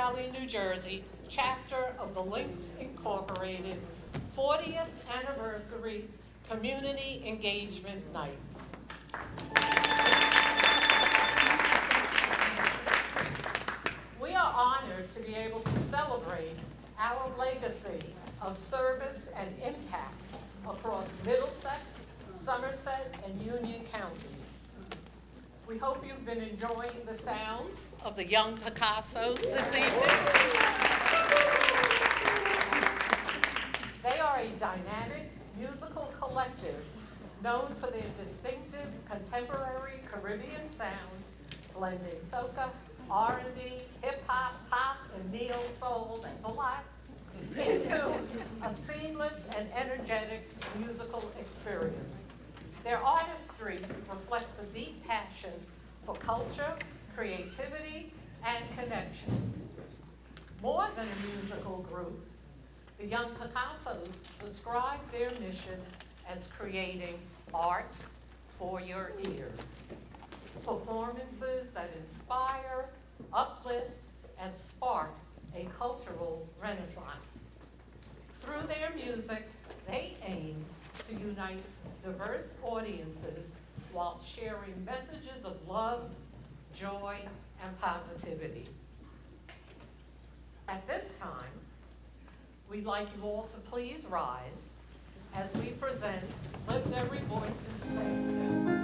Valley, New Jersey, chapter of the Links Incorporated 40th Anniversary Community Engagement Night. We are honored to be able to celebrate our legacy of service and impact across Middlesex, Somerset, and Union counties. We hope you've been enjoying the sounds of the young Picassos this evening. They are a dynamic musical collective known for their distinctive contemporary Caribbean sound, blending soca, R&B, hip-hop, pop, and neo-soul, that's a lot, into a seamless and energetic musical experience. Their artistry reflects a deep passion for culture, creativity, and connection. More than a musical group, the young Picassos describe their mission as creating art for your ears. Performances that inspire, uplift, and spark a cultural renaissance. Through their music, they aim to unite diverse audiences while sharing messages of love, joy, and positivity. At this time, we'd like you all to please rise as we present Lift Every Voice and Sing.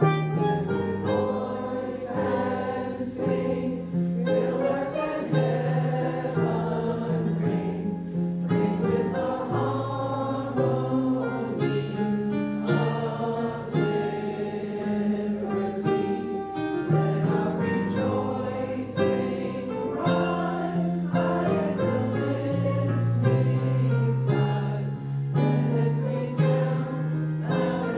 Voice and sing till earth and heaven ring, ring with the harmonies of liberty. Let our rejoicing rise high as the listening skies. Let it resound loud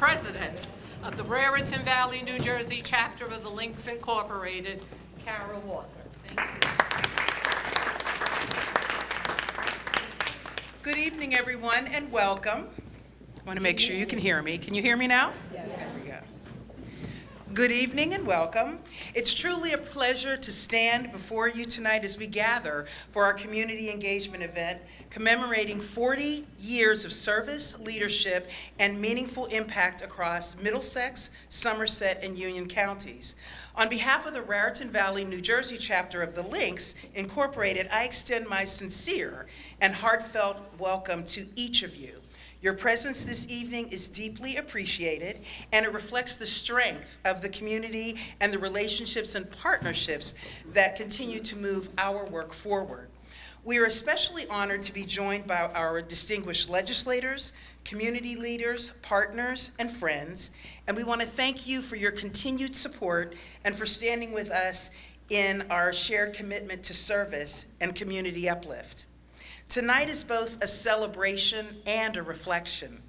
President of the Raritan Valley, New Jersey chapter of the Links Incorporated, Kara Walker. Thank you. Good evening, everyone, and welcome. I want to make sure you can hear me. Can you hear me now? Yes. There we go. Good evening and welcome. It's truly a pleasure to stand before you tonight as we gather for our community engagement event commemorating 40 years of service, leadership, and meaningful impact across Middlesex, Somerset, and Union counties. On behalf of the Raritan Valley, New Jersey chapter of the Links Incorporated, I extend my sincere and heartfelt welcome to each of you. Your presence this evening is deeply appreciated, and it reflects the strength of the community and the relationships and partnerships that continue to move our work forward. We are especially honored to be joined by our distinguished legislators, community leaders, partners, and friends, and we want to thank you for your continued support and for standing with us in our shared commitment to service and community uplift. Tonight is both a celebration and a reflection.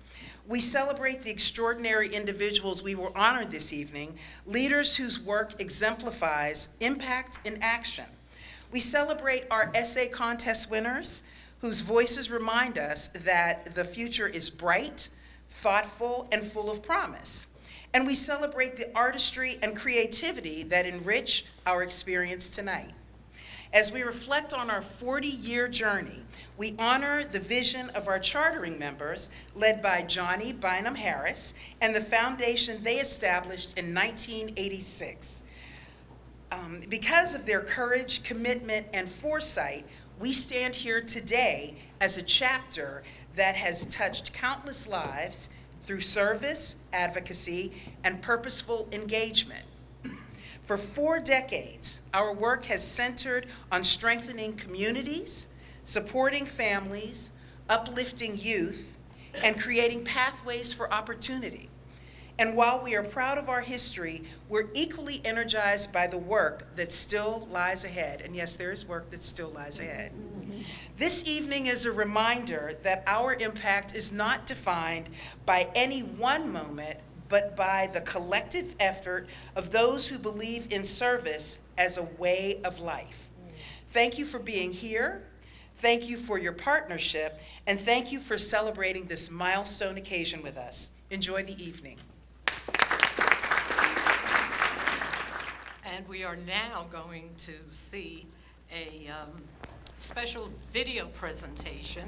We celebrate the extraordinary individuals we will honor this evening, leaders whose work exemplifies impact in action. We celebrate our essay contest winners, whose voices remind us that the future is bright, thoughtful, and full of promise. And we celebrate the artistry and creativity that enrich our experience tonight. As we reflect on our 40-year journey, we honor the vision of our chartering members, led by Johnny Bynum Harris, and the foundation they established in 1986. Because of their courage, commitment, and foresight, we stand here today as a chapter that has touched countless lives through service, advocacy, and purposeful engagement. For 4 decades, our work has centered on strengthening communities, supporting families, uplifting youth, and creating pathways for opportunity. And while we are proud of our history, we're equally energized by the work that still lies ahead. And yes, there is work that still lies ahead. This evening is a reminder that our impact is not defined by any one moment, but by the collective effort of those who believe in service as a way of life. Thank you for being here. Thank you for your partnership, and thank you for celebrating this milestone occasion with us. Enjoy the evening. And we are now going to see a special video presentation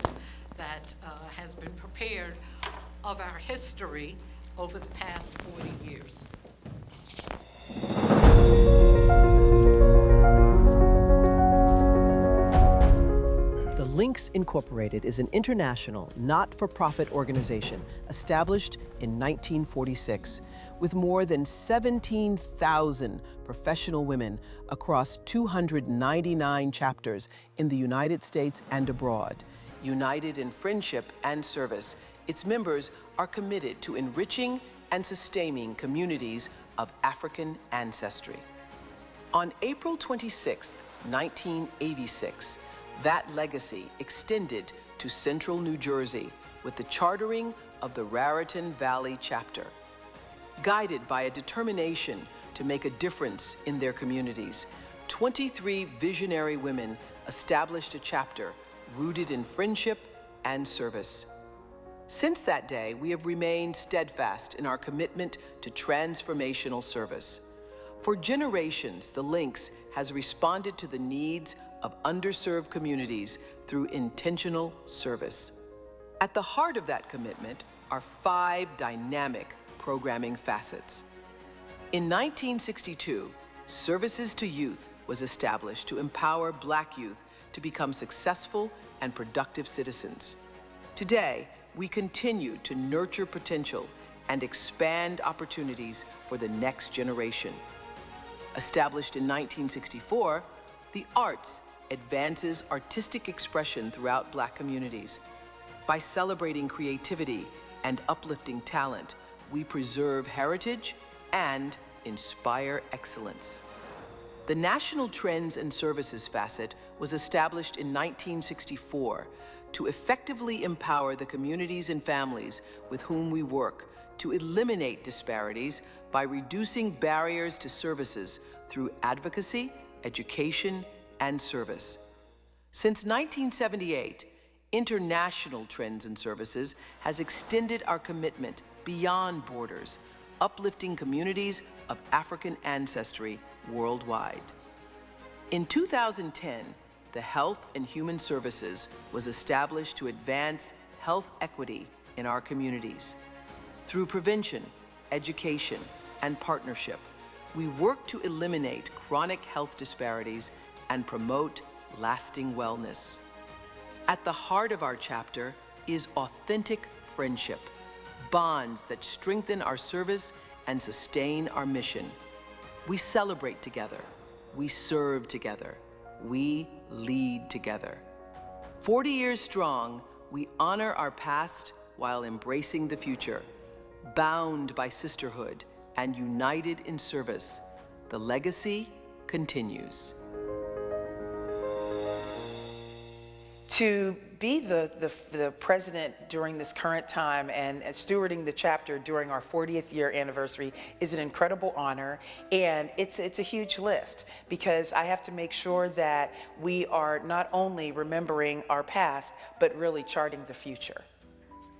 that has been prepared of our history over the past 40 years. The Links Incorporated is an international, not-for-profit organization established in 1946 with more than 17,000 professional women across 299 chapters in the United States and abroad. United in friendship and service, its members are committed to enriching and sustaining communities of African ancestry. On April 26, 1986, that legacy extended to central New Jersey with the chartering of the Raritan Valley chapter. Guided by a determination to make a difference in their communities, 23 visionary women established a chapter rooted in friendship and service. Since that day, we have remained steadfast in our commitment to transformational service. For generations, the Links has responded to the needs of underserved communities through intentional service. At the heart of that commitment are 5 dynamic programming facets. In 1962, Services to Youth was established to empower Black youth to become successful and productive citizens. Today, we continue to nurture potential and expand opportunities for the next generation. Established in 1964, the arts advances artistic expression throughout Black communities. By celebrating creativity and uplifting talent, we preserve heritage and inspire excellence. The National Trends and Services facet was established in 1964 to effectively empower the communities and families with whom we work to eliminate disparities by reducing barriers to services through advocacy, education, and service. Since 1978, International Trends in Services has extended our commitment beyond borders, uplifting communities of African ancestry worldwide. In 2010, the Health and Human Services was established to advance health equity in our communities. Through prevention, education, and partnership, we work to eliminate chronic health disparities and promote lasting wellness. At the heart of our chapter is authentic friendship, bonds that strengthen our service and sustain our mission. We celebrate together, we serve together, we lead together. 40 years strong, we honor our past while embracing the future, bound by sisterhood and united in service. The legacy continues. To be the president during this current time and stewarding the chapter during our 40th year anniversary is an incredible honor, and it's a huge lift because I have to make sure that we are not only remembering our past, but really charting the future.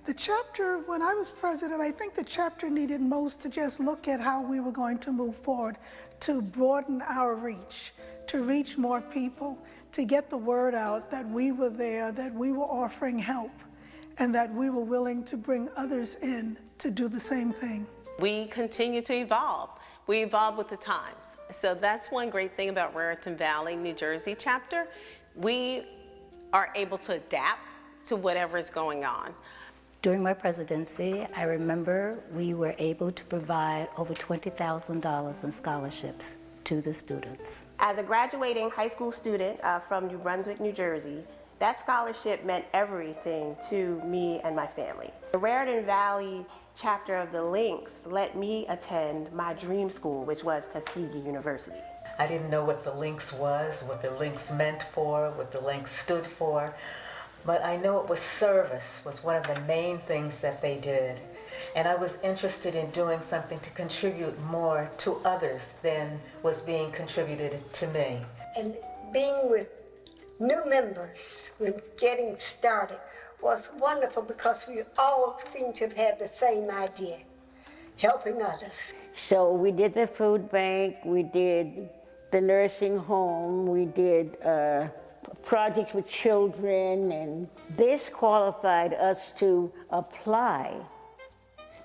The chapter, when I was president, I think the chapter needed most to just look at how we were going to move forward, to broaden our reach, to reach more people, to get the word out that we were there, that we were offering help, and that we were willing to bring others in to do the same thing. We continue to evolve. We evolve with the times. So that's one great thing about Raritan Valley, New Jersey chapter. We are able to adapt to whatever is going on. During my presidency, I remember we were able to provide over $20,000 in scholarships to the students. As a graduating high school student from New Brunswick, New Jersey, that scholarship meant everything to me and my family. The Raritan Valley chapter of the Links let me attend my dream school, which was Tuskegee University. I didn't know what the Links was, what the Links meant for, what the Links stood for, but I know it was service was one of the main things that they did. And I was interested in doing something to contribute more to others than was being contributed to me. And being with new members when getting started was wonderful because we all seemed to have had the same idea, helping others. So we did the food bank, we did the nursing home, we did projects with children, and this qualified us to apply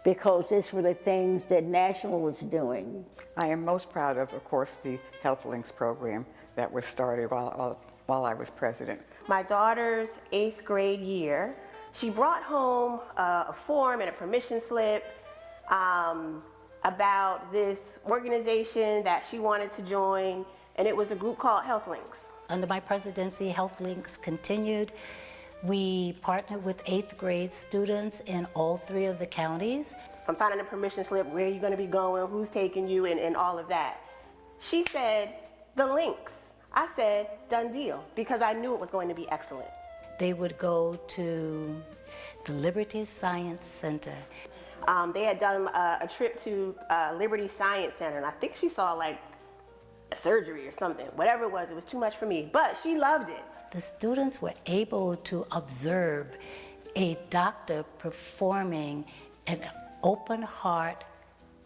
because these were the things that National was doing. I am most proud of course, the Health Links program that was started while I was president. My daughter's 8th grade year, she brought home a form and a permission slip about this organization that she wanted to join, and it was a group called Health Links. Under my presidency, Health Links continued. We partnered with 8th grade students in all 3 of the counties. I'm signing a permission slip, where are you going to be going, who's taking you, and all of that. She said, the Links. I said, done deal, because I knew it was going to be excellent. They would go to the Liberty Science Center. They had done a trip to Liberty Science Center, and I think she saw like a surgery or something. Whatever it was too much for me, but she loved it. The students were able to observe a doctor performing an open heart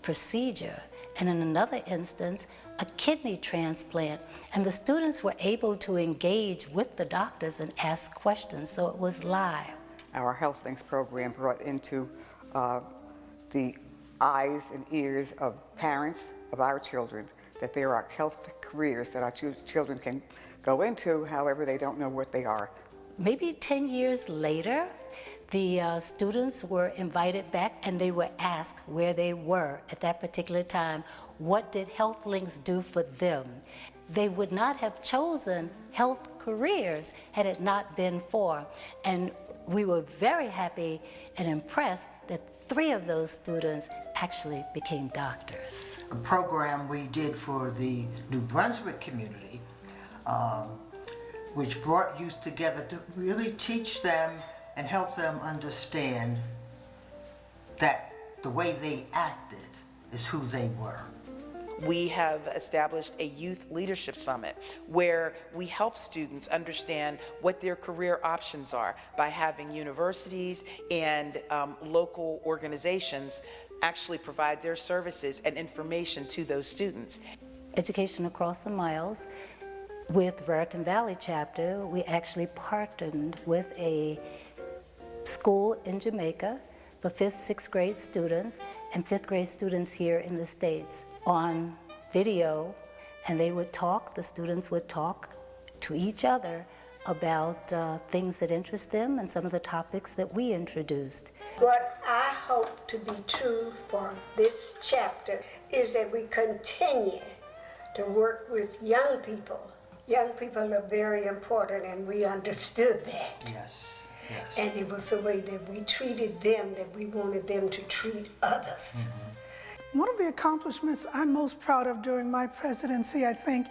procedure, and in another instance, a kidney transplant. And the students were able to engage with the doctors and ask questions, so it was live. Our Health Links program brought into the eyes and ears of parents of our children that there are health careers that our children can go into, however they don't know what they are. Maybe 10 years later, the students were invited back and they were asked where they were at that particular time. What did Health Links do for them? They would not have chosen health careers had it not been for. And we were very happy and impressed that 3 of those students actually became doctors. A program we did for the New Brunswick community, which brought youth together to really teach them and help them understand that the way they acted is who they were. We have established a youth leadership summit where we help students understand what their career options are by having universities and local organizations actually provide their services and information to those students. Education Across the Miles, with Raritan Valley chapter, we actually partnered with a school in Jamaica for 5th, 6th grade students and 5th grade students here in the States on video, and they would talk, the students would talk to each other about things that interest them and some of the topics that we introduced. What I hope to be true for this chapter is that we continue to work with young people. Young people are very important, and we understood that. Yes. Yes. And it was the way that we treated them that we wanted them to treat others. Mm-hmm. One of the accomplishments I'm most proud of during my presidency, I think,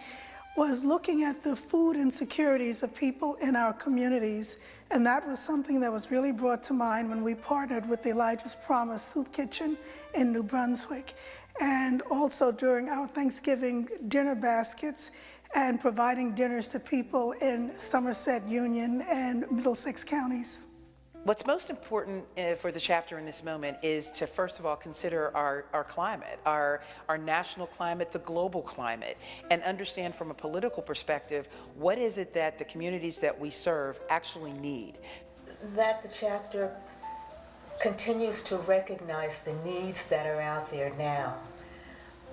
was looking at the food insecurities of people in our communities. And that was something that was really brought to mind when we partnered with the Elijah's Promise Soup Kitchen in New Brunswick. And also during our Thanksgiving dinner baskets and providing dinners to people in Somerset, Union, and Middlesex counties. What's most important for the chapter in this moment is to first of all consider our climate, our national climate, the global climate, and understand from a political perspective, what is it that the communities that we serve actually need? That the chapter continues to recognize the needs that are out there now,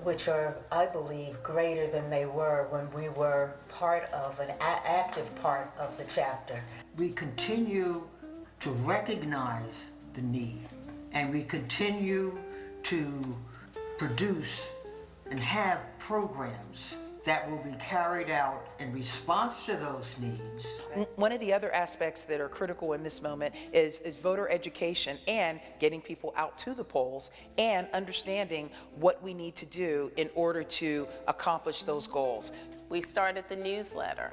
which are, I believe, greater than they were when we were part of an active part of the chapter. We continue to recognize the need, and we continue to produce and have programs that will be carried out in response to those needs. One of the other aspects that are critical in this moment is voter education and getting people out to the polls and understanding what we need to do in order to accomplish those goals. We started the newsletter,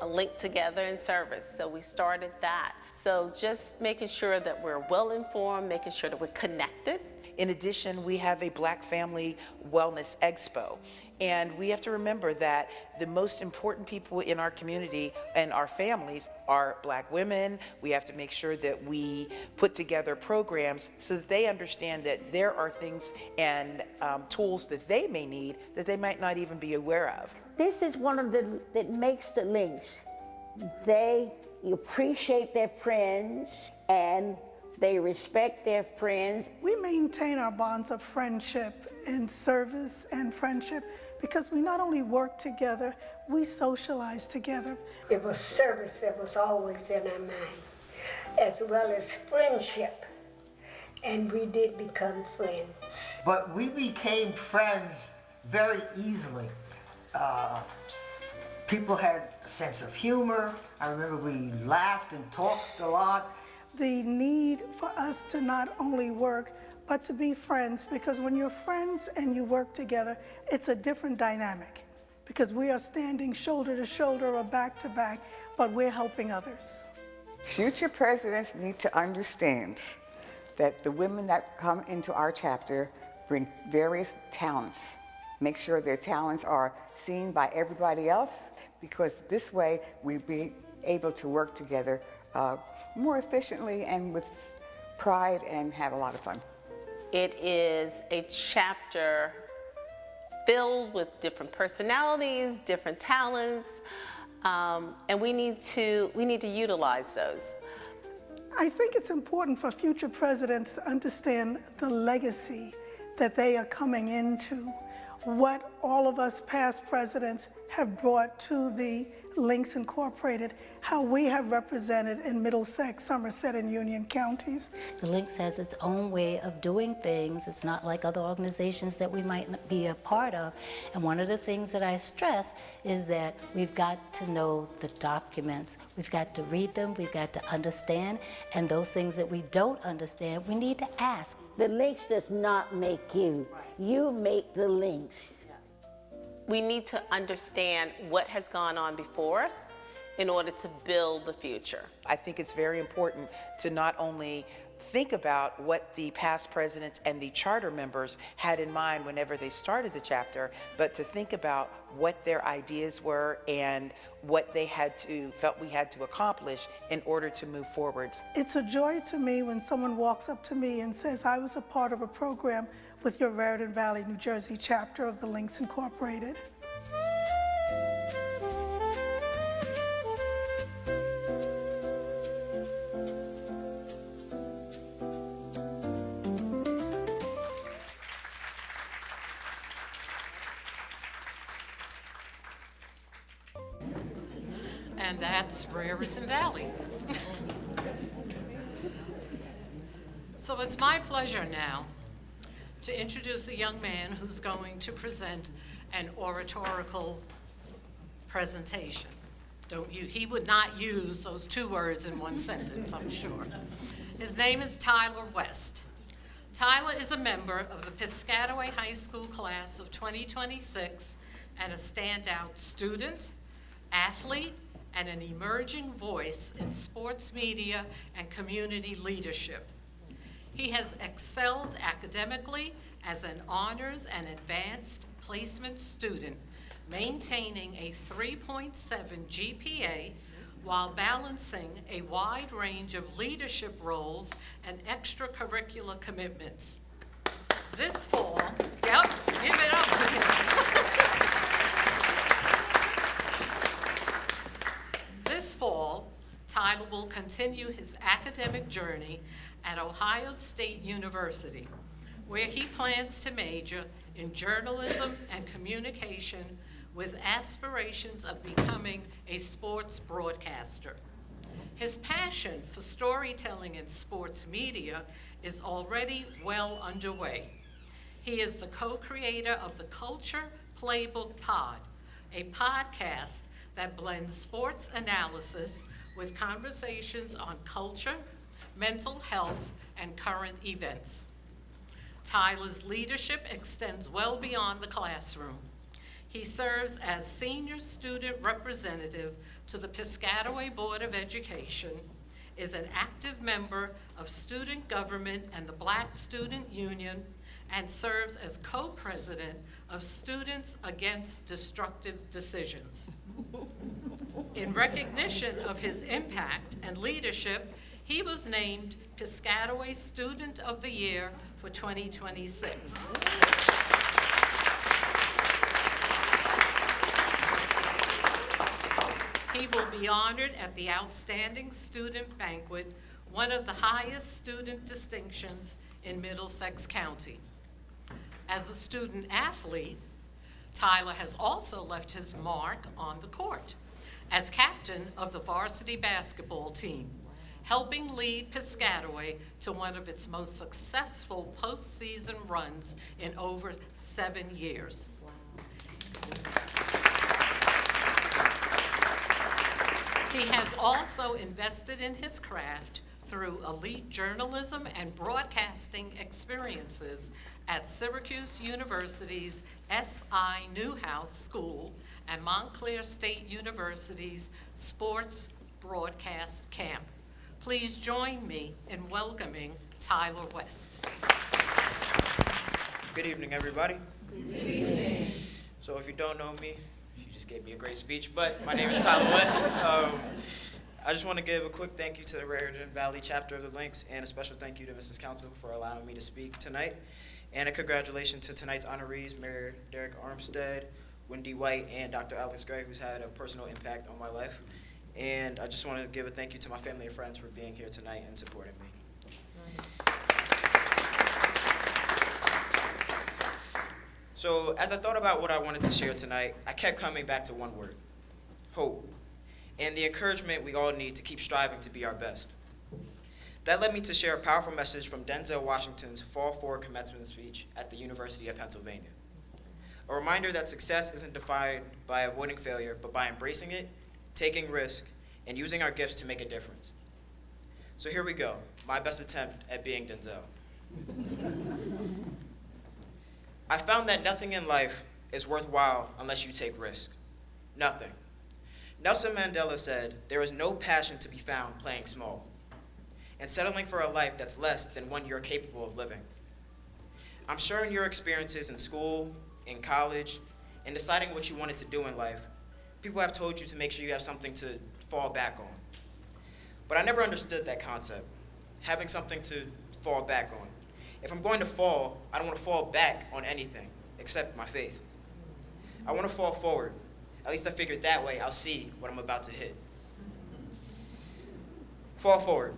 a link together in service. So we started that. So just making sure that we're well informed, making sure that we're connected. In addition, we have a Black Family Wellness Expo. And we have to remember that the most important people in our community and our families are Black women. We have to make sure that we put together programs so that they understand that there are things and tools that they may need that they might not even be aware of. This is one of the that makes the links. They appreciate their friends and they respect their friends. We maintain our bonds of friendship and service and friendship because we not only work together, we socialize together. It was service that was always in our mind, as well as friendship. And we did become friends. But we became friends very easily. People had a sense of humor. I remember we laughed and talked a lot. The need for us to not only work, but to be friends, because when you're friends and you work together, it's a different dynamic, because we are standing shoulder to shoulder or back to back, but we're helping others. Future presidents need to understand that the women that come into our chapter bring various talents. Make sure their talents are seen by everybody else, because this way we'll be able to work together more efficiently and with pride and have a lot of fun. It is a chapter filled with different personalities, different talents, and we need to utilize those. I think it's important for future presidents to understand the legacy that they are coming into, what all of us past presidents have brought to the Links Incorporated, how we have represented in Middlesex, Somerset, and Union counties. The Links has its own way of doing things. It's not like other organizations that we might not be a part of. And one of the things that I stress is that we've got to know the documents. We've got to read them, we've got to understand, and those things that we don't understand, we need to ask. The links does not make you. You make the links. We need to understand what has gone on before us in order to build the future. I think it's very important to not only think about what the past presidents and the charter members had in mind whenever they started the chapter, but to think about what their ideas were and what they felt we had to accomplish in order to move forward. It's a joy to me when someone walks up to me and says, I was a part of a program with your Raritan Valley, New Jersey chapter of the Links Incorporated. And that's Raritan Valley. So it's my pleasure now to introduce a young man who's going to present an oratorical presentation. He would not use those two words in one sentence, I'm sure. His name is Tyler West. Tyler is a member of the Piscataway High School class of 2026 and a standout student, athlete, and an emerging voice in sports media and community leadership. He has excelled academically as an honors and advanced placement student, maintaining a 3.7 GPA while balancing a wide range of leadership roles and extracurricular commitments. This fall, yep, give it up for him. This fall, Tyler will continue his academic journey at Ohio State University, where he plans to major in journalism and communication with aspirations of becoming a sports broadcaster. His passion for storytelling and sports media is already well underway. He is the co-creator of the Culture Playbook Pod, a podcast that blends sports analysis with conversations on culture, mental health, and current events. Tyler's leadership extends well beyond the classroom. He serves as senior student representative to the Piscataway Board of Education, is an active member of student government and the Black Student Union, and serves as co-president of Students Against Destructive Decisions. In recognition of his impact and leadership, he was named Piscataway Student of the Year for 2026. He will be honored at the Outstanding Student Banquet, one of the highest student distinctions in Middlesex County. As a student athlete, Tyler has also left his mark on the court as captain of the varsity basketball team, helping lead Piscataway to one of its most successful postseason runs in over 7 years. He has also invested in his craft through elite journalism and broadcasting experiences at Syracuse University's S.I. Newhouse School and Montclair State University's Sports Broadcast Camp. Please join me in welcoming Tyler West. Good evening, everybody. Good evening. So if you don't know me, she just gave me a great speech, but my name is Tyler West. I just want to give a quick thank you to the Raritan Valley chapter of the Links, and a special thank you to Mrs. Council for allowing me to speak tonight. And a congratulations to tonight's honorees, Mayor Derek Armstead, Wendy White, and Dr. Alex Gray, who's had a personal impact on my life. And I just want to give a thank you to my family and friends for being here tonight and supporting me. So as I thought about what I wanted to share tonight, I kept coming back to one word: hope, and the encouragement we all need to keep striving to be our best. That led me to share a powerful message from Denzel Washington's Fall Forward commencement speech at the University of Pennsylvania. A reminder that success isn't defined by avoiding failure, but by embracing it, taking risk, and using our gifts to make a difference. So here we go, my best attempt at being Denzel. I found that nothing in life is worthwhile unless you take risk. Nothing. Nelson Mandela said, "There is no passion to be found playing small." and settling for a life that's less than one you're capable of living. I'm sure in your experiences in school, in college, in deciding what you wanted to do in life, people have told you to make sure you have something to fall back on. But I never understood that concept, having something to fall back on. If I'm going to fall, I don't want to fall back on anything except my faith. I want to fall forward. At least I figured that way I'll see what I'm about to hit. Fall forward.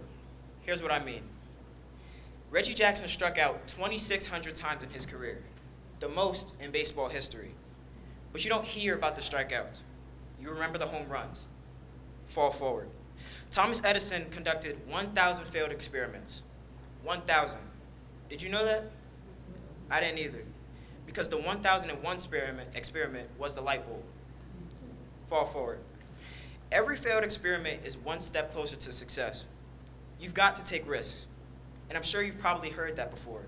Here's what I mean. Reggie Jackson struck out 2,600 times in his career, the most in baseball history. But you don't hear about the strikeouts. You remember the home runs. Fall forward. Thomas Edison conducted 1,000 failed experiments. 1,000. Did you know that? I didn't either. Because the 1,001 experiment was the light bulb. Fall forward. Every failed experiment is one step closer to success. You've got to take risks. And I'm sure you've probably heard that before.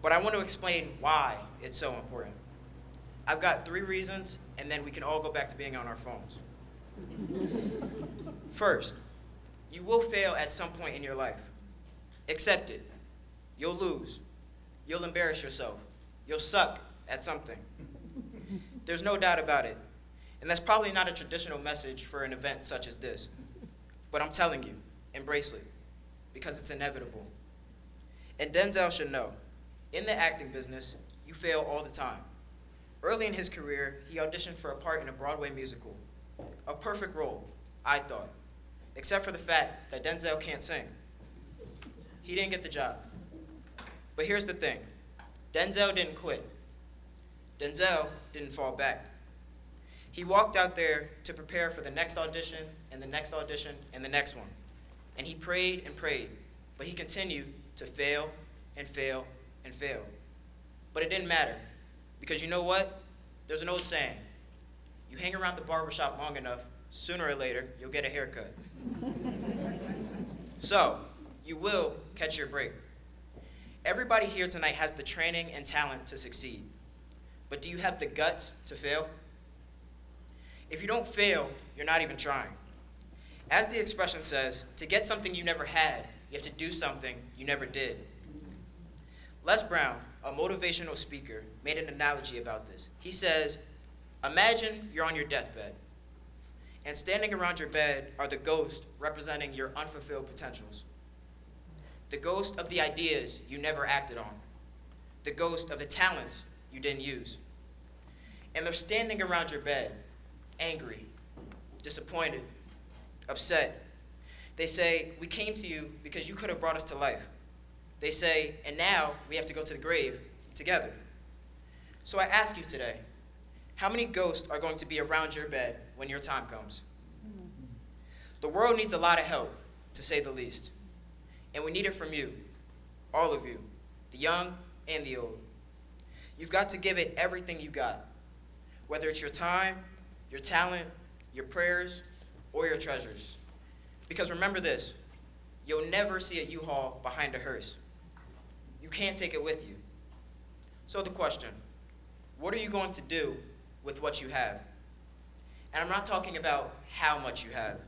But I want to explain why it's so important. I've got 3 reasons, and then we can all go back to being on our phones. First, you will fail at some point in your life. Accept it. You'll lose. You'll embarrass yourself. You'll suck at something. There's no doubt about it. And that's probably not a traditional message for an event such as this. But I'm telling you, embrace it, because it's inevitable. And Denzel should know, in the acting business, you fail all the time. Early in his career, he auditioned for a part in a Broadway musical. A perfect role, I thought, except for the fact that Denzel can't sing. He didn't get the job. But here's the thing. Denzel didn't quit. Denzel didn't fall back. He walked out there to prepare for the next audition and the next audition and the next one. And he prayed and prayed, but he continued to fail and fail and fail. But it didn't matter, because you know what? There's an old saying. You hang around the barbershop long enough, sooner or later, you'll get a haircut. So, you will catch your break. Everybody here tonight has the training and talent to succeed. But do you have the guts to fail? If you don't fail, you're not even trying. As the expression says, to get something you never had, you have to do something you never did. Les Brown, a motivational speaker, made an analogy about this. He says, imagine you're on your deathbed, and standing around your bed are the ghosts representing your unfulfilled potentials. The ghost of the ideas you never acted on. The ghost of the talents you didn't use. And they're standing around your bed, angry, disappointed, upset. They say, we came to you because you could have brought us to life. They say, and now we have to go to the grave together. So I ask you today, how many ghosts are going to be around your bed when your time comes? The world needs a lot of help, to say the least. And we need it from you, all of you, the young and the old. You've got to give it everything you got, whether it's your time, your talent, your prayers, or your treasures. Because remember this, you'll never see a U-Haul behind a hearse. You can't take it with you. So the question, what are you going to do with what you have? And I'm not talking about how much you have.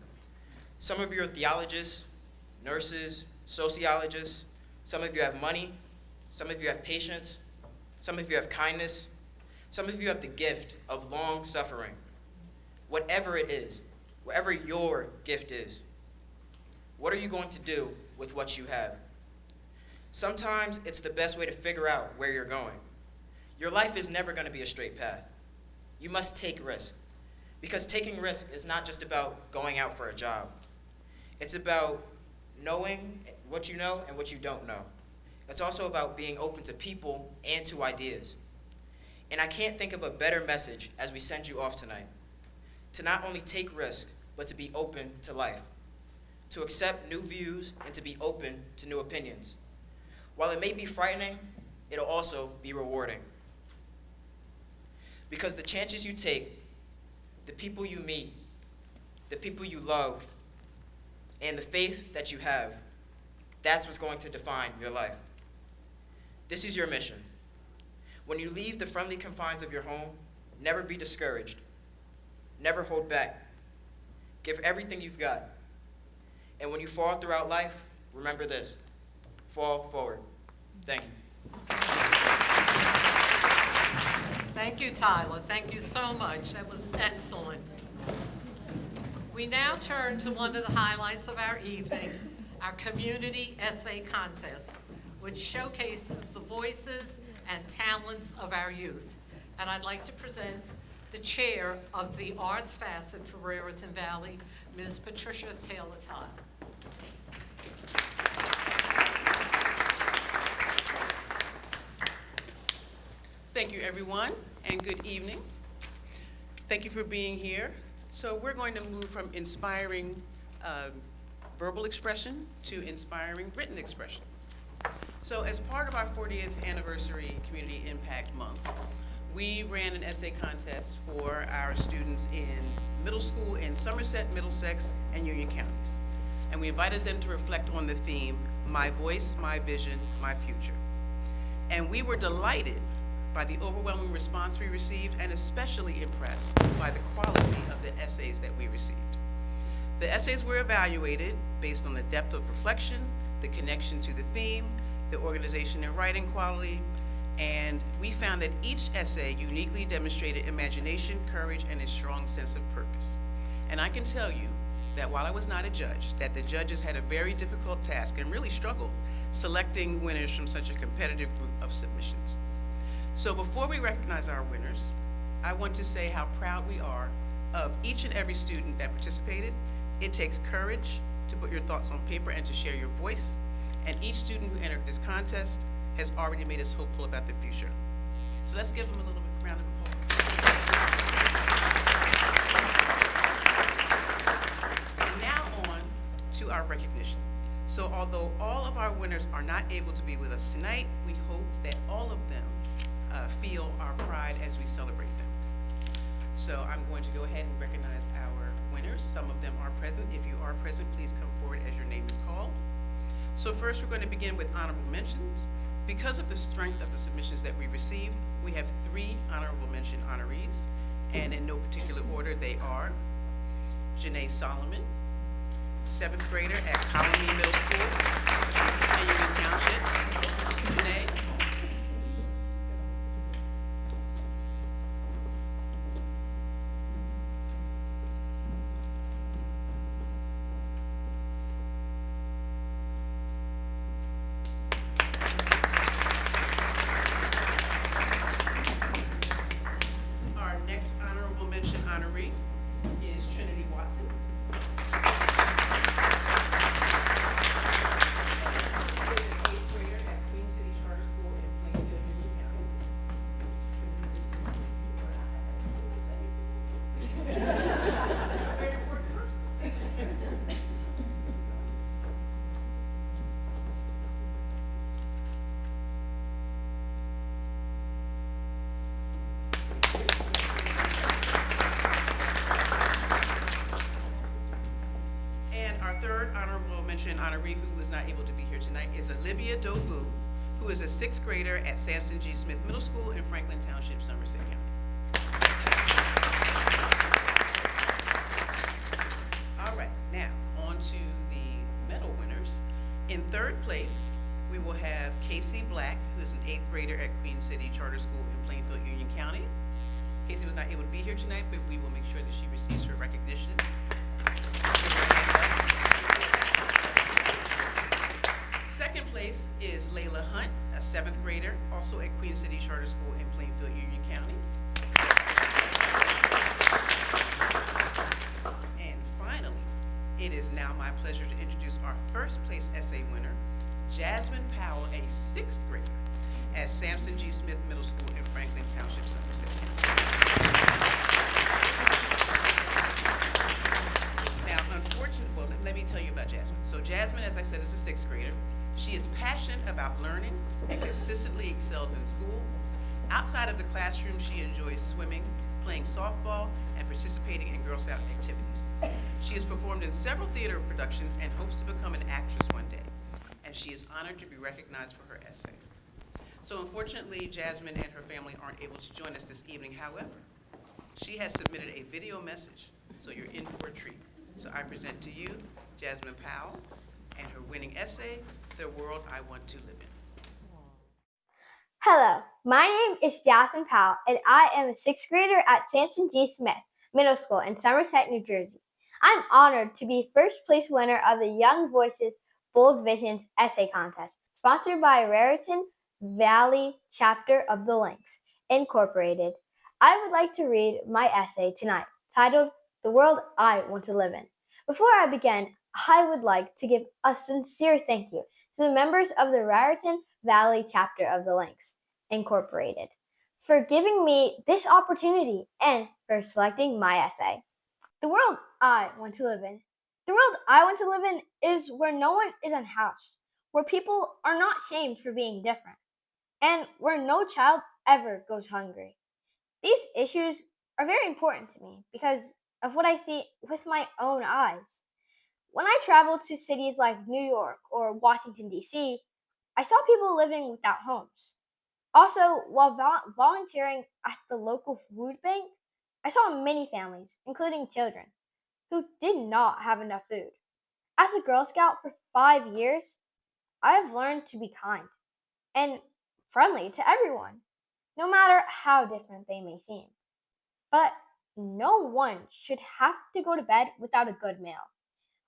Some of you are theologists, nurses, sociologists. Some of you have money. Some of you have patience. Some of you have kindness. Some of you have the gift of long suffering. Whatever it is, whatever your gift is, what are you going to do with what you have? Sometimes it's the best way to figure out where you're going. Your life is never going to be a straight path. You must take risks. Because taking risks is not just about going out for a job. It's about knowing what you know and what you don't know. It's also about being open to people and to ideas. And I can't think of a better message as we send you off tonight. To not only take risks, but to be open to life. To accept new views and to be open to new opinions. While it may be frightening, it'll also be rewarding. Because the chances you take, the people you meet, the people you love, and the faith that you have, that's what's going to define your life. This is your mission. When you leave the friendly confines of your home, never be discouraged. Never hold back. Give everything you've got. And when you fall throughout life, remember this: fall forward. Thank you. Thank you, Tyler. Thank you so much. That was excellent. We now turn to one of the highlights of our evening, our community essay contest, which showcases the voices and talents of our youth. And I'd like to present the chair of the arts facet for Raritan Valley, Ms. Patricia Taylor-Todd. Thank you, everyone, and good evening. Thank you for being here. So we're going to move from inspiring verbal expression to inspiring written expression. So as part of our 40th anniversary Community Impact Month, we ran an essay contest for our students in middle school in Somerset, Middlesex, and Union counties. And we invited them to reflect on the theme, My Voice, My Vision, My Future. And we were delighted by the overwhelming response we received, and especially impressed by the quality of the essays that we received. The essays were evaluated based on the depth of reflection, the connection to the theme, the organization and writing quality, and we found that each essay uniquely demonstrated imagination, courage, and a strong sense of purpose. And I can tell you that while I was not a judge, that the judges had a very difficult task and really struggled selecting winners from such a competitive group of submissions. So before we recognize our winners, I want to say how proud we are of each and every student that participated. It takes courage to put your thoughts on paper and to share your voice. And each student who entered this contest has already made us hopeful about the future. So let's give them a little bit round of applause. And now on to our recognition. So although all of our winners are not able to be with us tonight, we hope that all of them feel our pride as we celebrate them. So I'm going to go ahead and recognize our winners. Some of them are present. If you are present, please come forward as your name is called. So first, we're going to begin with honorable mentions. Because of the strength of the submissions that we received, we have 3 honorable mention honorees, and in no particular order, they are Janae Solomon, 7th grader at Colony Middle School in Union Township. Janae. Honoree who is not able to be here tonight is Olivia Dovu, who is a 6th grader at Sampson G. Smith Middle School in Franklin Township, Somerset County. All right, now on to the medal winners. In 3rd place, we will have Casey Black, who is an 8th grader at Queen City Charter School in Plainfield, Union County. Casey was not able to be here tonight, but we will make sure that she receives her recognition. 2nd place is Layla Hunt, a 7th grader, also at Queen City Charter School in Plainfield, Union County. And finally, it is now my pleasure to introduce our 1st place essay winner, Jasmine Powell, a 6th grader at Sampson G. Smith Middle School in Franklin Township, Somerset County. Now, unfortunately, well, let me tell you about Jasmine. So Jasmine, as I said, is a 6th grader. She is passionate about learning and consistently excels in school. Outside of the classroom, she enjoys swimming, playing softball, and participating in Girl Scout activities. She has performed in several theater productions and hopes to become an actress one day. And she is honored to be recognized for her essay. So unfortunately, Jasmine and her family aren't able to join us this evening. However, she has submitted a video message, so you're in for a treat. So I present to you Jasmine Powell, and her winning essay, The World I Want to Live in. Hello, my name is Jasmine Powell, and I am a sixth grader at Sampson G. Smith Middle School in Somerset, New Jersey. I'm honored to be first place winner of the Young Voices Bold Visions Essay Contest, sponsored by Raritan Valley Chapter of the Lynx, Incorporated. I would like to read my essay tonight, titled The World I Want to Live in. Before I begin, I would like to give a sincere thank you to the members of the Raritan Valley Chapter of the Lynx, Incorporated, for giving me this opportunity and for selecting my essay. The world I want to live in. The world I want to live in is where no one is unhoused, where people are not shamed for being different, and where no child ever goes hungry. These issues are very important to me because of what I see with my own eyes. When I traveled to cities like New York or Washington, D.C., I saw people living without homes. Also, while volunteering at the local food bank, I saw many families, including children, who did not have enough food. As a Girl Scout for 5 years, I have learned to be kind and friendly to everyone, no matter how different they may seem. But no one should have to go to bed without a good meal.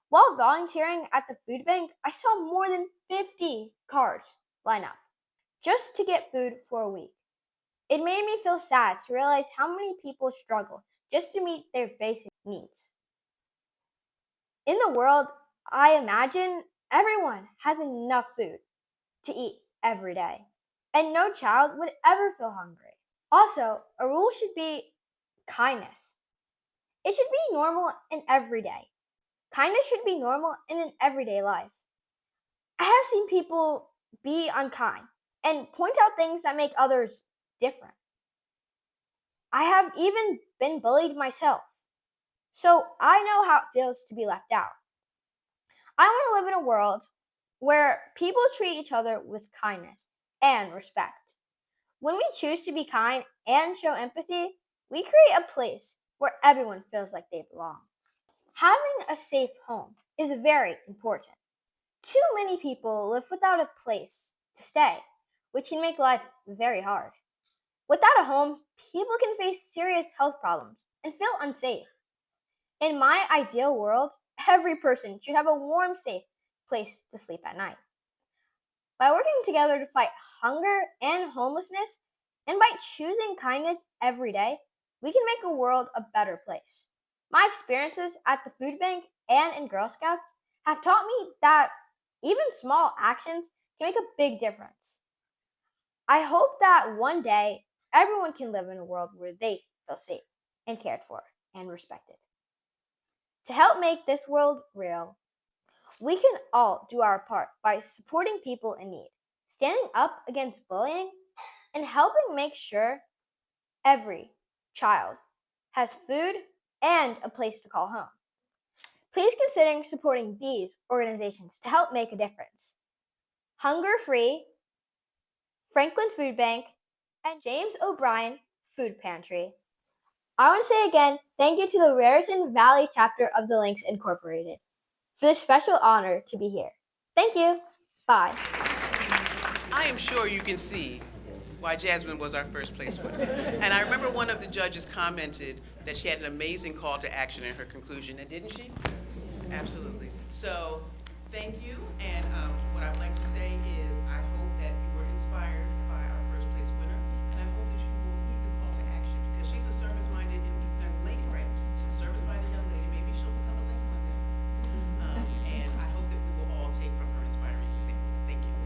While volunteering at the food bank, I saw more than 50 cars line up just to get food for a week. It made me feel sad to realize how many people struggle just to meet their basic needs. In the world, I imagine everyone has enough food to eat every day, and no child would ever feel hungry. Also, a rule should be kindness. It should be normal in every day. Kindness should be normal in an everyday life. I have seen people be unkind and point out things that make others different. I have even been bullied myself, so I know how it feels to be left out. I want to live in a world where people treat each other with kindness and respect. When we choose to be kind and show empathy, we create a place where everyone feels like they belong. Having a safe home is very important. Too many people live without a place to stay, which can make life very hard. Without a home, people can face serious health problems and feel unsafe. In my ideal world, every person should have a warm, safe place to sleep at night. By working together to fight hunger and homelessness, and by choosing kindness every day, we can make a world a better place. My experiences at the food bank and in Girl Scouts have taught me that even small actions can make a big difference. I hope that one day everyone can live in a world where they feel safe and cared for and respected. To help make this world real, we can all do our part by supporting people in need, standing up against bullying, and helping make sure every child has food and a place to call home. Please consider supporting these organizations to help make a difference. Hunger Free, Franklin Food Bank, and James O'Brien Food Pantry. I want to say again, thank you to the Raritan Valley Chapter of the Lynx Incorporated for the special honor to be here. Thank you. Bye. I am sure you can see why Jasmine was our first place winner. And I remember one of the judges commented that she had an amazing call to action in her conclusion, and didn't she? Absolutely. So thank you, and what I would like to say is I hope that you were inspired by our first place winner, and I hope that you will heed the call to action, because she's a service-minded young lady, right? She's a service-minded young lady. Maybe she'll become a lady one day. And I hope that we will all take from her inspiring example. Thank you.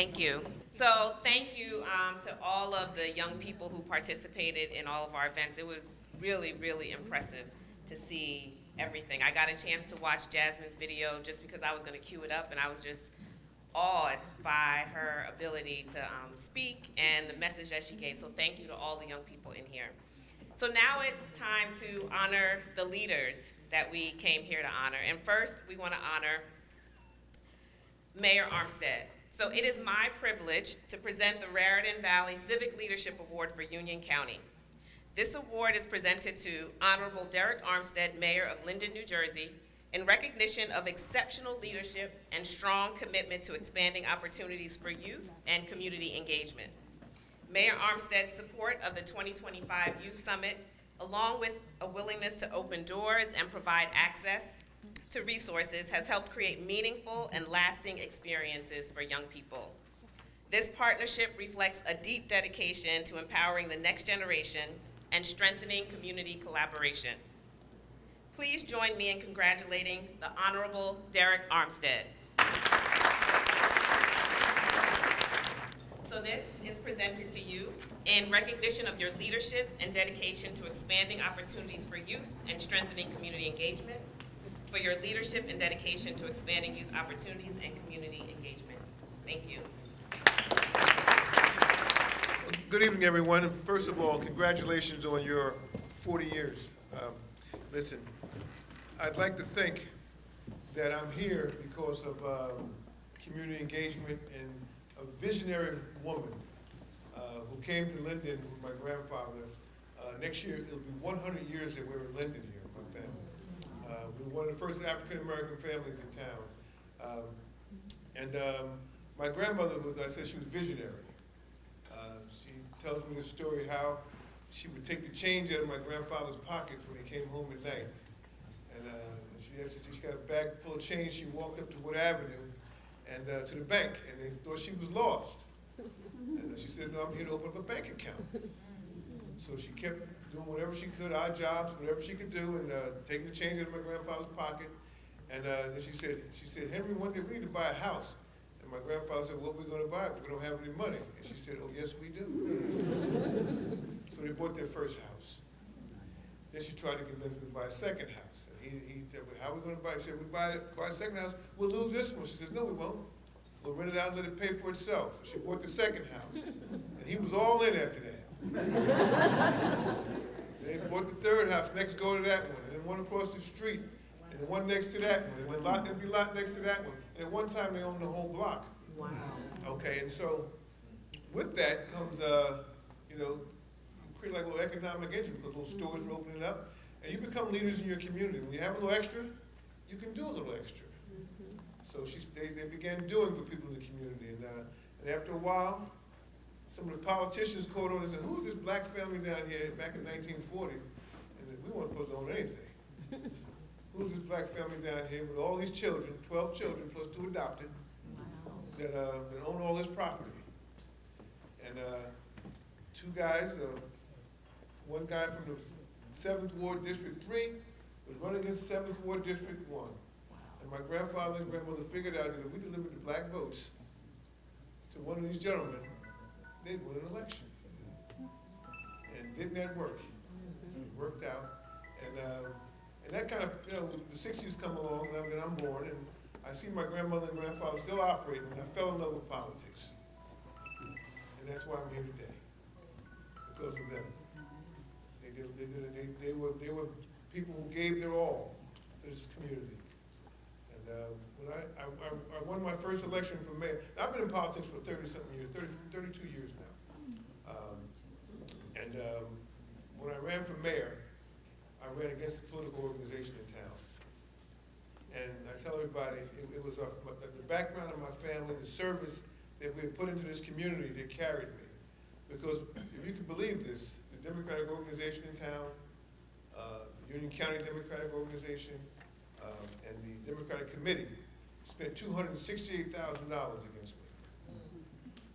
Thank you. So thank you to all of the young people who participated in all of our events. It was really, really impressive to see everything. I got a chance to watch Jasmine's video just because I was going to cue it up, and I was just awed by her ability to speak and the message that she gave. So thank you to all the young people in here. So now it's time to honor the leaders that we came here to honor. And first, we want to honor Mayor Armstead. So it is my privilege to present the Raritan Valley Civic Leadership Award for Union County. This award is presented to Honorable Derek Armstead, Mayor of Linden, New Jersey, in recognition of exceptional leadership and strong commitment to expanding opportunities for youth and community engagement. Mayor Armstead's support of the 2025 Youth Summit, along with a willingness to open doors and provide access to resources, has helped create meaningful and lasting experiences for young people. This partnership reflects a deep dedication to empowering the next generation and strengthening community collaboration. Please join me in congratulating the Honorable Derek Armstead. So this is presented to you in recognition of your leadership and dedication to expanding opportunities for youth and strengthening community engagement, for your leadership and dedication to expanding youth opportunities and community engagement. Thank you. Good evening, everyone. First of all, congratulations on your 40 years. Listen, I'd like to think that I'm here because of community engagement and a visionary woman who came to Linden with my grandfather. Next year, it'll be 100 years that we're in Linden here, my family. We're one of the first African-American families in town. My grandmother was, I said, she was visionary. She tells me the story how she would take the change out of my grandfather's pockets when he came home at night. And she got a bag full of change. She walked up to Wood Avenue and to the bank, and they thought she was lost. And she said, no, I'm here to open up a bank account. So she kept doing whatever she could, odd jobs, whatever she could do, and taking the change out of my grandfather's pocket. And then she said, Henry, one day we need to buy a house. And my grandfather said, what are we going to buy? We don't have any money. And she said, oh, yes, we do. So they bought their first house. Then she tried to convince me to buy a second house. And he said, well, how are we going to buy it? He said, we buy a second house, we'll lose this one. She says, no, we won't. We'll rent it out and let it pay for itself. So she bought the second house. And he was all in after that. They bought the third house next door to that one, and then one across the street, and then one next to that one, and then empty lot next to that one. And at one time, they owned the whole block. Wow. Okay, and so with that comes, you create like a little economic engine because little stores are opening up, and you become leaders in your community. When you have a little extra, you can do a little extra. So they began doing for people in the community, and after a while, some of the politicians called on and said, who's this black family down here back in 1940? And we weren't supposed to own anything. Who's this black family down here with all these children, 12 children plus 2 adopted, that own all this property? And 2 guys, one guy from the 7th Ward District 3 was running against 7th Ward District 1. And my grandfather and grandmother figured out that if we delivered the black votes to one of these gentlemen, they'd win an election. And didn't that work? It worked out. And that kind of, the 60s come along, and I'm born, and I see my grandmother and grandfather still operating, and I fell in love with politics. And that's why I'm here today, because of them. They were people who gave their all to this community. And when I won my first election for mayor, I've been in politics for 30-something years, 32 years now. When I ran for mayor, I ran against the political organization in town. And I tell everybody, it was the background of my family, the service that we had put into this community that carried me. Because if you can believe this, the Democratic organization in town, the Union County Democratic Organization, and the Democratic Committee spent $268,000 against me.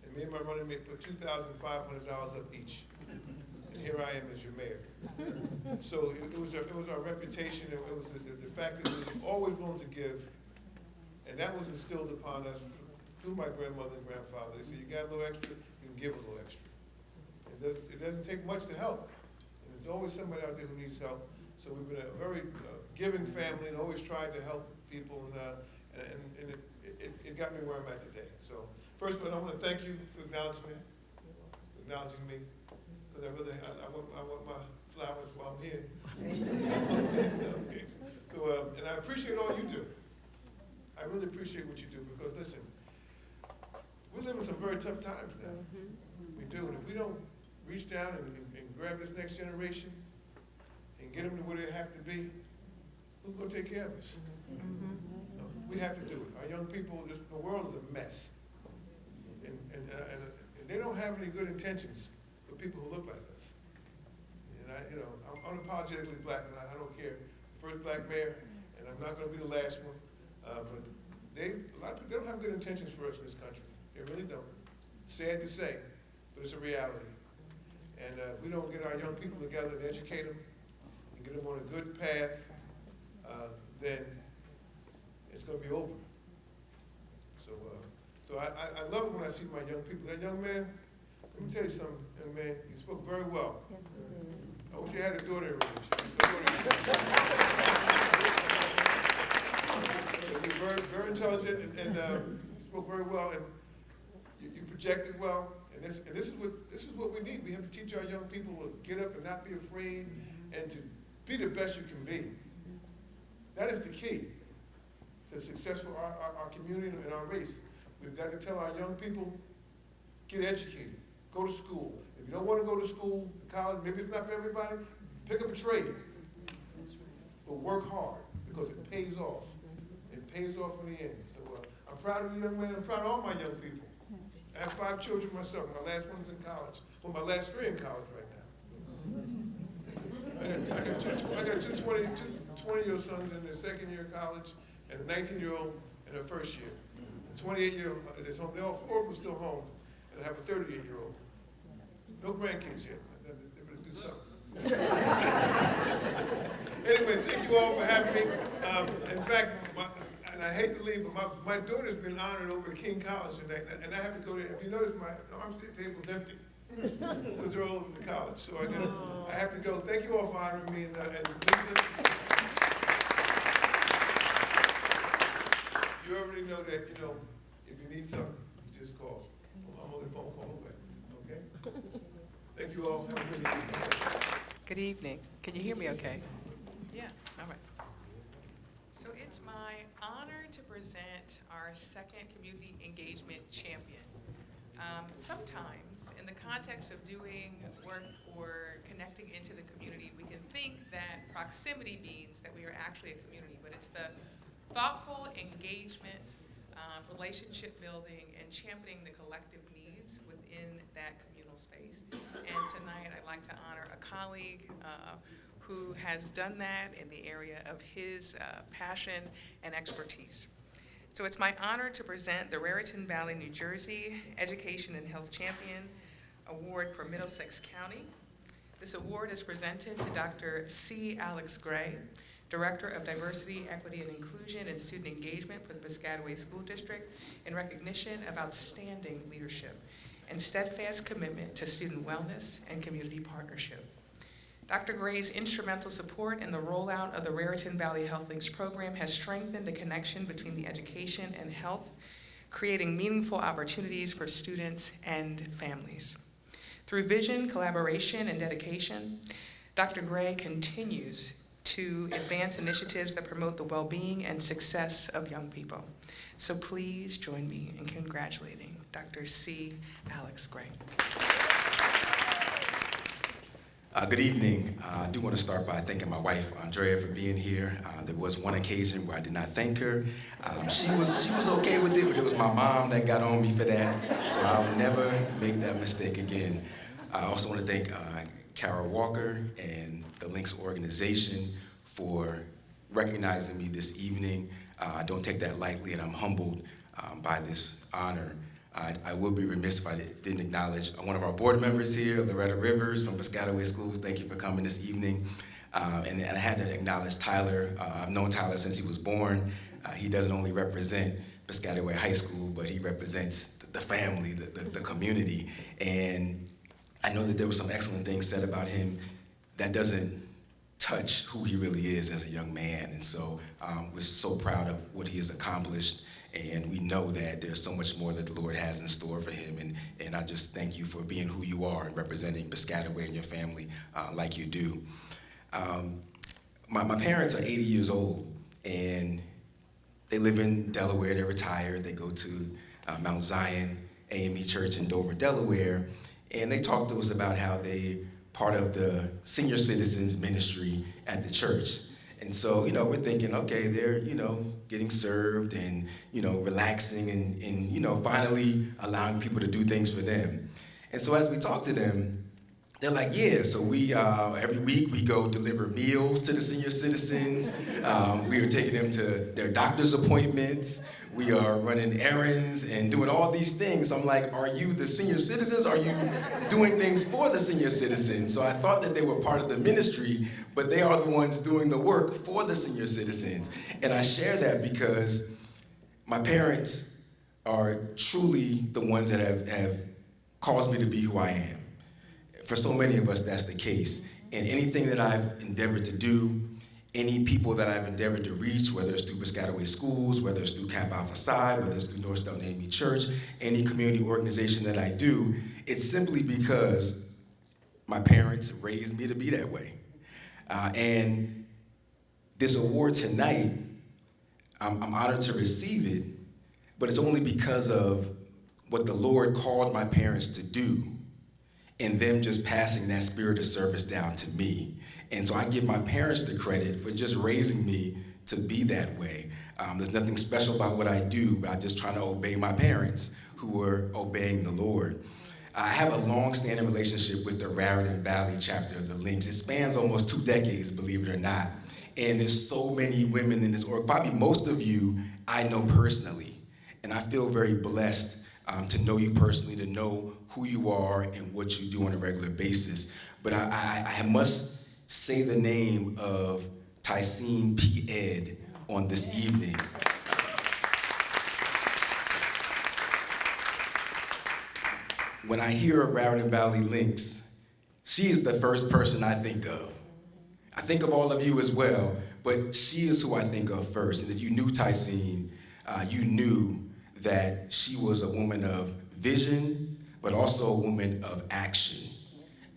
And me and my running mate put $2,500 up each. And here I am as your mayor. So it was our reputation, it was the fact that we were always willing to give, and that was instilled upon us to my grandmother and grandfather. They said, you got a little extra, you can give a little extra. It doesn't take much to help. And there's always somebody out there who needs help. So we've been a very giving family and always tried to help people, and it got me where I'm at today. So first of all, I want to thank you for acknowledging me, because I want my flowers while I'm here. Okay. So, and I appreciate all you do. I really appreciate what you do, because listen, we live in some very tough times now. We do, and if we don't reach down and grab this next generation and get them to where they have to be, who's going to take care of us? No, we have to do it. Our young people, the world is a mess. And they don't have any good intentions for people who look like us. And I'm unapologetically black, and I don't care. First black mayor, and I'm not going to be the last one. But a lot of people, they don't have good intentions for us in this country. They really don't. Sad to say, but it's a reality. And we don't get our young people together and educate them and get them on a good path, then it's going to be over. So I love it when I see my young people. That young man, let me tell you something, young man, you spoke very well. Yes, you did. I wish you had a daughter You're very intelligent, and you spoke very well, and you projected well. And this is what we need. We have to teach our young people to get up and not be afraid, and to be the best you can be. That is the key to success for our community and our race. We've got to tell our young people, get educated, go to school. If you don't want to go to school, college, maybe it's not for everybody, pick up a trade. But work hard, because it pays off. It pays off in the end. So I'm proud of you, young man. I'm proud of all my young people. I have 5 children myself. My last one's in college. Well, my last 3 in college right now. I got two 20-year-old sons in their second year of college, and a 19-year-old in their first year. A 28-year-old is home. They're all 4 of them still home, and I have a 38-year-old. No grandkids yet. They better do something. Anyway, thank you all for having me. In fact, and I hate to leave, but my daughter's been honored over at King College today, and I have to go there. If you notice, my armstead table's empty. Those are all over the college, so I have to go. Thank you all for honoring me, and Lisa, you already know that, if you need something, you just call. I'm only a phone call away, okay? Thank you all. Have a good evening. Good evening. Can you hear me okay? Yeah, all right. So it's my honor to present our second community engagement champion. Sometimes, in the context of doing work or connecting into the community, we can think that proximity means that we are actually a community, but it's the thoughtful engagement, relationship building, and championing the collective needs within that communal space. And tonight, I'd like to honor a colleague who has done that in the area of his passion and expertise. So it's my honor to present the Raritan Valley, New Jersey Education and Health Champion Award for Middlesex County. This award is presented to Dr. C. Alex Gray, Director of Diversity, Equity, and Inclusion and Student Engagement for the Piscataway School District, in recognition of outstanding leadership and steadfast commitment to student wellness and community partnership. Dr. Gray's instrumental support in the rollout of the Raritan Valley Health Links program has strengthened the connection between the education and health, creating meaningful opportunities for students and families. Through vision, collaboration, and dedication, Dr. Gray continues to advance initiatives that promote the well-being and success of young people. So please join me in congratulating Dr. C. Alex Gray. Good evening. I do want to start by thanking my wife, Andrea, for being here. There was one occasion where I did not thank her. She was okay with it, but it was my mom that got on me for that, so I'll never make that mistake again. I also want to thank Kara Walker and the Links organization for recognizing me this evening. I don't take that lightly, and I'm humbled by this honor. I will be remiss if I didn't acknowledge one of our board members here, Loretta Rivers from Piscataway Schools. Thank you for coming this evening. And I had to acknowledge Tyler. I've known Tyler since he was born. He doesn't only represent Piscataway High School, but he represents the family, the community. And I know that there were some excellent things said about him that doesn't touch who he really is as a young man. And so we're so proud of what he has accomplished, and we know that there's so much more that the Lord has in store for him. And I just thank you for being who you are and representing Piscataway and your family like you do. My parents are 80 years old, and they live in Delaware. They're retired. They go to Mount Zion AME Church in Dover, Delaware, and they talk to us about how they part of the senior citizens ministry at the church. And so, we're thinking, okay, they're, getting served and, relaxing and finally allowing people to do things for them. And so as we talk to them, they're like, yeah, so we, every week we go deliver meals to the senior citizens. We are taking them to their doctor's appointments. We are running errands and doing all these things. I'm like, are you the senior citizens? Are you doing things for the senior citizens? So I thought that they were part of the ministry, but they are the ones doing the work for the senior citizens. And I share that because my parents are truly the ones that have caused me to be who I am. For so many of us, that's the case. And anything that I've endeavored to do, any people that I've endeavored to reach, whether it's through Piscataway Schools, whether it's through Kappa Alpha Psi, whether it's through Northstar AME Church, any community organization that I do, it's simply because my parents raised me to be that way. And this award tonight, I'm honored to receive it, but it's only because of what the Lord called my parents to do, and them just passing that spirit of service down to me. And so I give my parents the credit for just raising me to be that way. There's nothing special about what I do, but I'm just trying to obey my parents who were obeying the Lord. I have a long-standing relationship with the Raritan Valley chapter of the Links. It spans almost 2 decades, believe it or not. And there's so many women in this org. Probably most of you I know personally. And I feel very blessed to know you personally, to know who you are and what you do on a regular basis. But I must say the name of Tyseen P. Ed on this evening. When I hear of Raritan Valley Links, she is the first person I think of. I think of all of you as well, but she is who I think of first. And if you knew Tyseen, you knew that she was a woman of vision, but also a woman of action.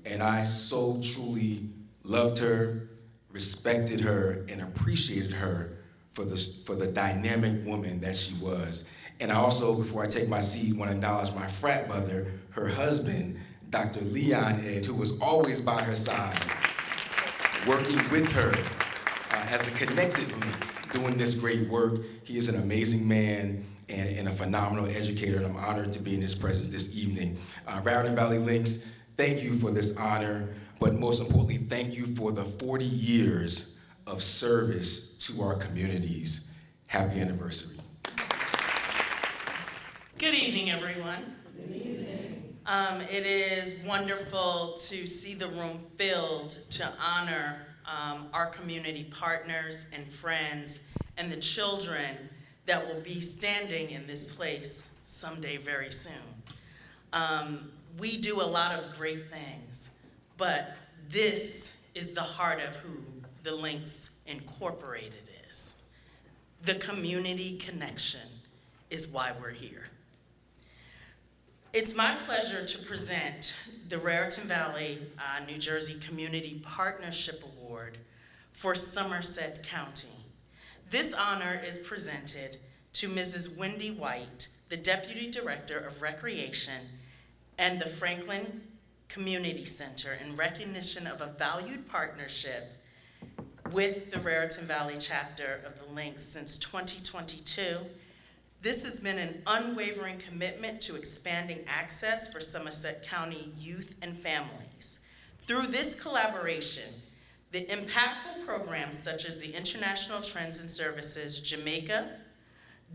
And I so truly loved her, respected her, and appreciated her for the dynamic woman that she was. And I also, before I take my seat, want to acknowledge my frat brother, her husband, Dr. Leon Ed, who was always by her side, working with her as a connected link, doing this great work. He is an amazing man and a phenomenal educator, and I'm honored to be in his presence this evening. Raritan Valley Links, thank you for this honor, but most importantly, thank you for the 40 years of service to our communities. Happy anniversary. Good evening, everyone. Good evening. It is wonderful to see the room filled to honor our community partners and friends and the children that will be standing in this place someday very soon. We do a lot of great things, but this is the heart of who the Links Incorporated is. The community connection is why we're here. It's my pleasure to present the Raritan Valley, New Jersey Community Partnership Award for Somerset County. This honor is presented to Mrs. Wendy White, the Deputy Director of Recreation and the Franklin Community Center, in recognition of a valued partnership with the Raritan Valley chapter of the Links since 2022. This has been an unwavering commitment to expanding access for Somerset County youth and families. Through this collaboration, the impactful programs such as the International Trends and Services Jamaica,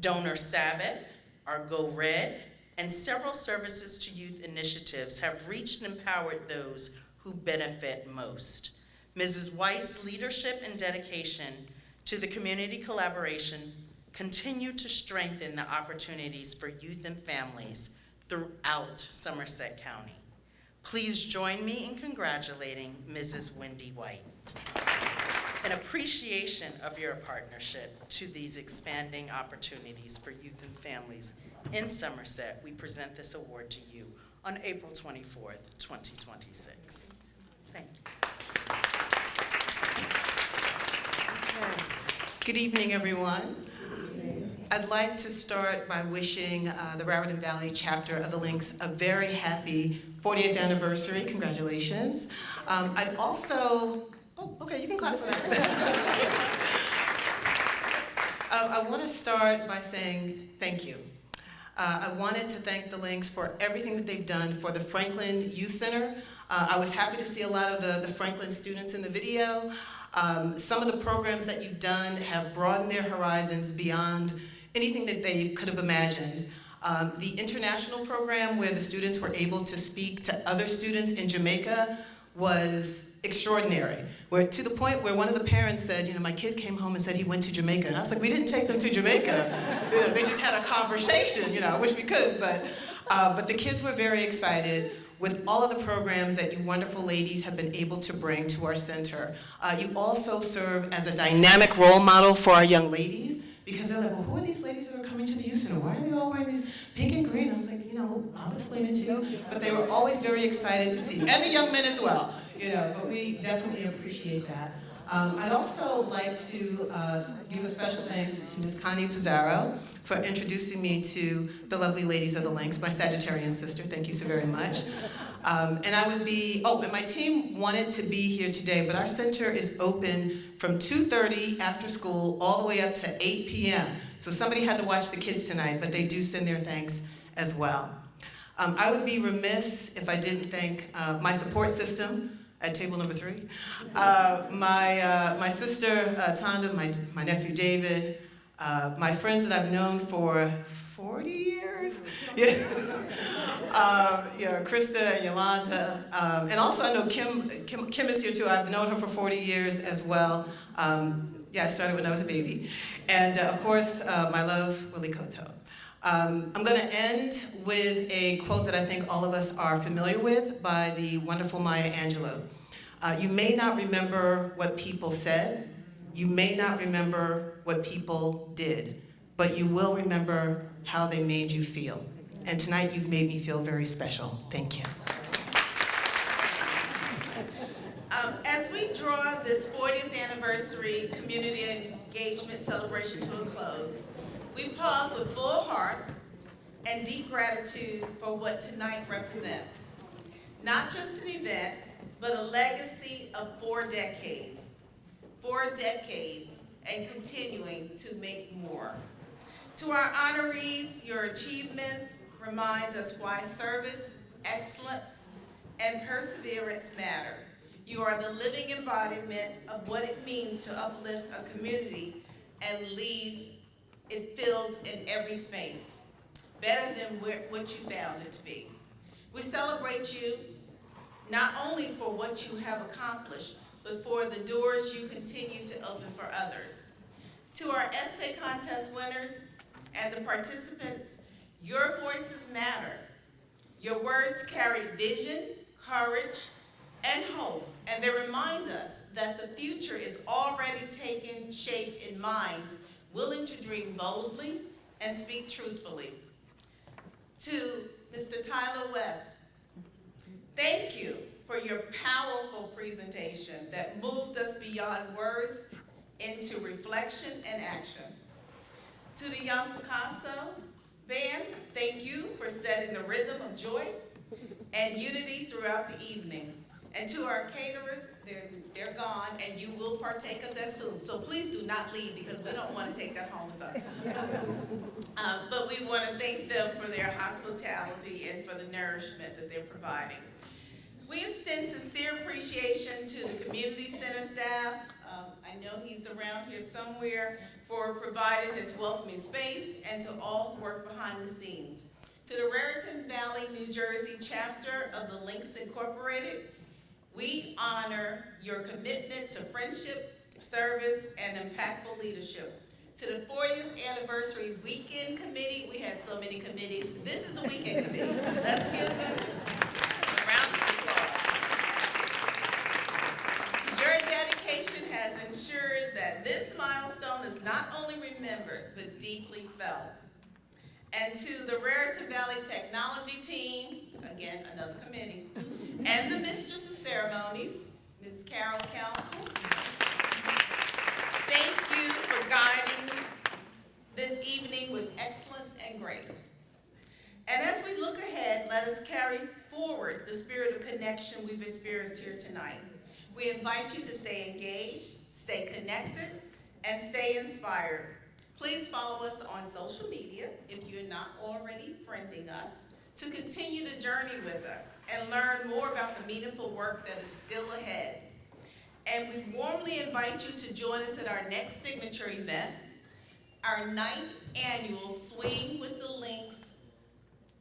Donor Sabbath, our Go Red, and several services to youth initiatives have reached and empowered those who benefit most. Mrs. White's leadership and dedication to the community collaboration continue to strengthen the opportunities for youth and families throughout Somerset County. Please join me in congratulating Mrs. Wendy White. In appreciation of your partnership to these expanding opportunities for youth and families in Somerset, we present this award to you on April 24th, 2026. Thank you. Good evening, everyone. I'd like to start by wishing the Raritan Valley chapter of the Lynx a very happy 40th anniversary. Congratulations. I'd also, okay, you can clap for that. I want to start by saying thank you. I wanted to thank the Lynx for everything that they've done for the Franklin Youth Center. I was happy to see a lot of the Franklin students in the video. Some of the programs that you've done have broadened their horizons beyond anything that they could have imagined. The international program where the students were able to speak to other students in Jamaica was extraordinary. To the point where one of the parents said, you know, my kid came home and said he went to Jamaica. And I was like, we didn't take them to Jamaica. You know, they just had a conversation, you know, I wish we could, but the kids were very excited with all of the programs that you wonderful ladies have been able to bring to our center. You also serve as a dynamic role model for our young ladies, because they're like, well, who are these ladies that are coming to the youth center? Why are they all wearing these pink and green? I was like, you know, I'll explain it to you. But they were always very excited to see, and the young men as well, you know, but we definitely appreciate that. I'd also like to give a special thanks to Ms. Connie Pizarro for introducing me to the lovely ladies of the Lynx, my Sagittarian sister. Thank you so very much. And I would be, and my team wanted to be here today, but our center is open from 2:30 after school all the way up to 8 p.m. So somebody had to watch the kids tonight, but they do send their thanks as well. I would be remiss if I didn't thank my support system at table number 3. My sister, Tonda, my nephew, David, my friends that I've known for 40 years. Yeah. Krista and Yolanda. And also I know Kim is here too. I've known her for 40 years as well. I started when I was a baby. And of course, my love, Willie Koto. I'm going to end with a quote that I think all of us are familiar with by the wonderful Maya Angelou. You may not remember what people said. You may not remember what people did, but you will remember how they made you feel. And tonight you've made me feel very special. Thank you. As we draw this 40th anniversary community engagement celebration to a close, we pause with full heart and deep gratitude for what tonight represents. Not just an event, but a legacy of 4 decades. 4 decades and continuing to make more. To our honorees, your achievements remind us why service, excellence, and perseverance matter. You are the living embodiment of what it means to uplift a community and leave it filled in every space, better than what you found it to be. We celebrate you not only for what you have accomplished, but for the doors you continue to open for others. To our essay contest winners and the participants, your voices matter. Your words carry vision, courage, and hope, and they remind us that the future is already taking shape in minds willing to dream boldly and speak truthfully. To Mr. Tyler West, thank you for your powerful presentation that moved us beyond words into reflection and action. To the Young Picasso Band, thank you for setting the rhythm of joy and unity throughout the evening. And to our caterers, they're gone, and you will partake of that soon. So please do not leave, because we don't want to take that home with us. But we want to thank them for their hospitality and for the nourishment that they're providing. We extend sincere appreciation to the community center staff. I know he's around here somewhere, for providing this welcoming space, and to all who work behind the scenes. To the Raritan Valley, New Jersey chapter of the Lynx Incorporated, we honor your commitment to friendship, service, and impactful leadership. To the 40th anniversary weekend committee, we had so many committees. This is the weekend committee. Let's give them a round of applause. Your dedication has ensured that this milestone is not only remembered, but deeply felt. And to the Raritan Valley Technology Team, again, another committee, and the Mistress of Ceremonies, Ms. Carol Council, thank you for guiding this evening with excellence and grace. And as we look ahead, let us carry forward the spirit of connection we've experienced here tonight. We invite you to stay engaged, stay connected, and stay inspired. Please follow us on social media if you're not already friending us to continue the journey with us and learn more about the meaningful work that is still ahead. And we warmly invite you to join us at our next signature event, our 9th annual Swing with the Links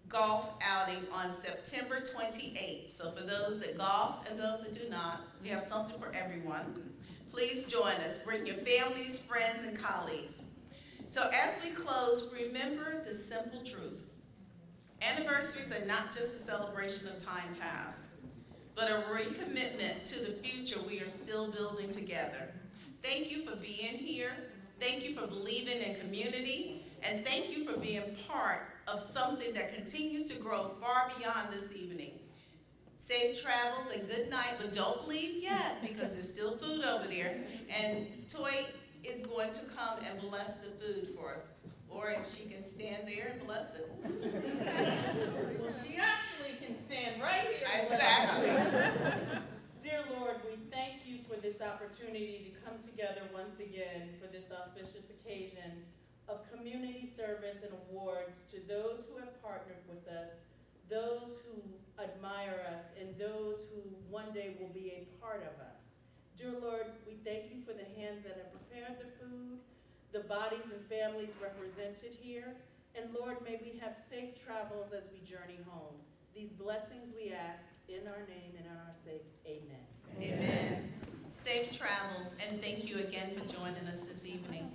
golf outing on September 28th. So for those that golf and those that do not, we have something for everyone. Please join us. Bring your families, friends, and colleagues. So as we close, remember the simple truth. Anniversaries are not just a celebration of time past, but a recommitment to the future we are still building together. Thank you for being here. Thank you for believing in community. And thank you for being part of something that continues to grow far beyond this evening. Safe travels and good night, but don't leave yet because there's still food over there. And Toy is going to come and bless the food for us. Or if she can stand there and bless it. Well, she actually can stand right here. Exactly. Dear Lord, we thank you for this opportunity to come together once again for this auspicious occasion of community service and awards to those who have partnered with us, those who admire us, and those who one day will be a part of us. Dear Lord, we thank you for the hands that have prepared the food, the bodies and families represented here, and Lord, may we have safe travels as we journey home. These blessings we ask in our name and in our sake, amen. Amen. Safe travels, and thank you again for joining us this evening.